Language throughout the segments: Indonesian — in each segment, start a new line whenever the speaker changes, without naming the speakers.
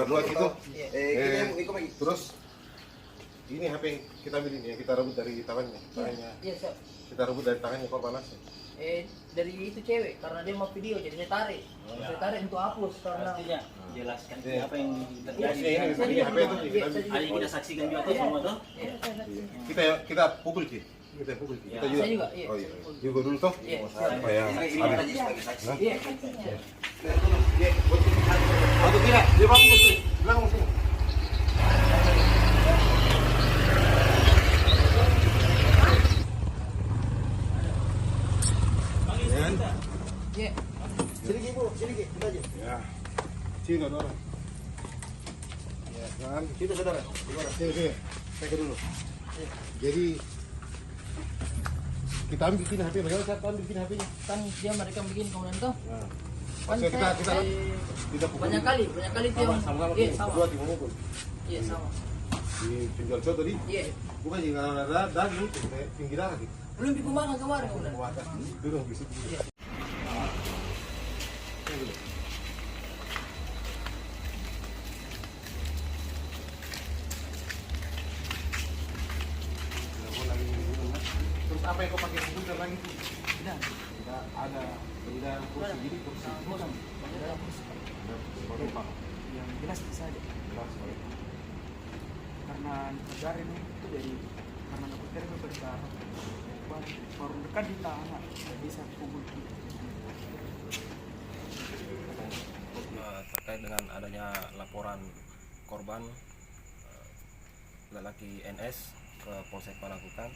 Dua gitu. Terus ini HP yang kita ambil ini, kita rebut dari tangannya. Kita rebut dari tangannya korban langsung.
Dari itu cewek karena dia mau video jadi saya tarik. Saya tarik untuk hapus karena
jelaskan apa yang
terjadi. Ini HP itu
kita saksikan juga semua tuh.
Kita pukul sih. Kita pukul. Kita juga.
Saya juga, iya.
Oh iya. Juga dulu toh. Supaya
iya.
Atau tidak, dia bangun sini. Bilang sini.
Iya.
Sini Bu, sini kita aja. Ya. Sini dorong. Ya, kan. Sini saudara. Sini. Saya ke dulu. Jadi kita ambil bikin HP, bagaimana saya ambil bikin HP-nya?
Kan dia mereka bikin kemudian tuh.
Nah.
Kan
Kita pukul.
banyak kali itu yang
sama-sama.
iya sama.
Berdua di memukul.
Iya sama.
Di penjual soto di.
Iya.
Bukan jika ada daging, tinggi darah gitu.
Belum dikumbangkan kemarin kemudian.
Dulu bisa.
Iya.
Terus apa yang kau pakai komputer lagi tuh? Tidak ada, tidak kursi jadi kursi.
Yang jelas saja. Karena negara ini itu dari karena negara itu berdarah. Baru dekat di tangan, tidak bisa pukul.
Terkait dengan adanya laporan korban lelaki NS ke Polsek Panakukang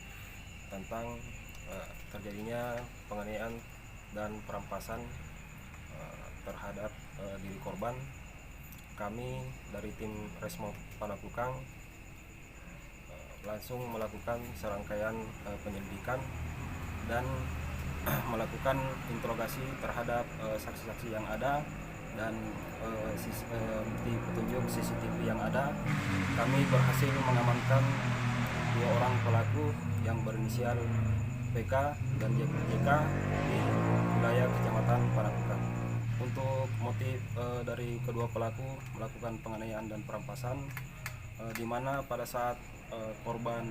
tentang terjadinya penganiayaan dan perampasan terhadap diri korban, kami dari tim Resmo Panakukang langsung melakukan serangkaian penyelidikan dan melakukan interogasi terhadap saksi-saksi yang ada dan bukti petunjuk CCTV yang ada. Kami berhasil mengamankan 2 orang pelaku yang berinisial PK dan JK di wilayah Kecamatan Panakukang. Untuk motif dari kedua pelaku melakukan penganiayaan dan perampasan, di mana pada saat korban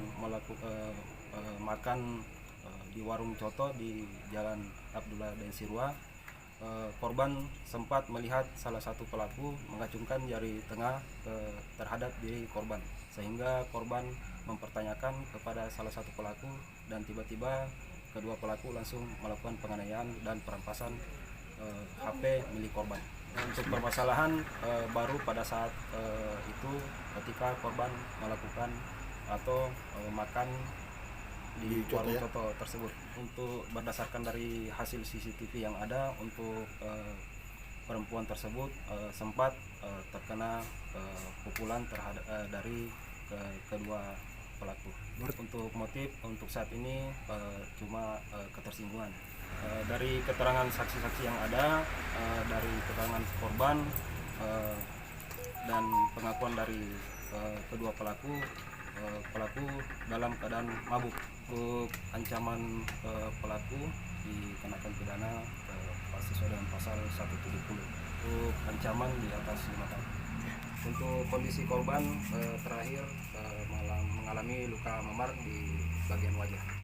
makan di warung coto di Jalan Abdullah Densirwa, korban sempat melihat salah satu pelaku mengacungkan jari tengah terhadap diri korban, sehingga korban mempertanyakan kepada salah satu pelaku dan tiba-tiba kedua pelaku langsung melakukan penganiayaan dan perampasan HP milik korban. Untuk permasalahan baru pada saat itu ketika korban melakukan atau makan di warung coto tersebut. Untuk berdasarkan dari hasil CCTV yang ada, untuk perempuan tersebut sempat terkena pukulan terhadap dari kedua pelaku. Untuk motif untuk saat ini cuma ketersinggungan. Dari keterangan saksi-saksi yang ada, dari keterangan korban dan pengakuan dari kedua pelaku dalam keadaan mabuk. Untuk ancaman pelaku dikenakan pidana sesuai dengan pasal 170. Untuk ancaman di atas 5 tahun. Untuk kondisi korban terakhir mengalami luka memar di bagian wajah.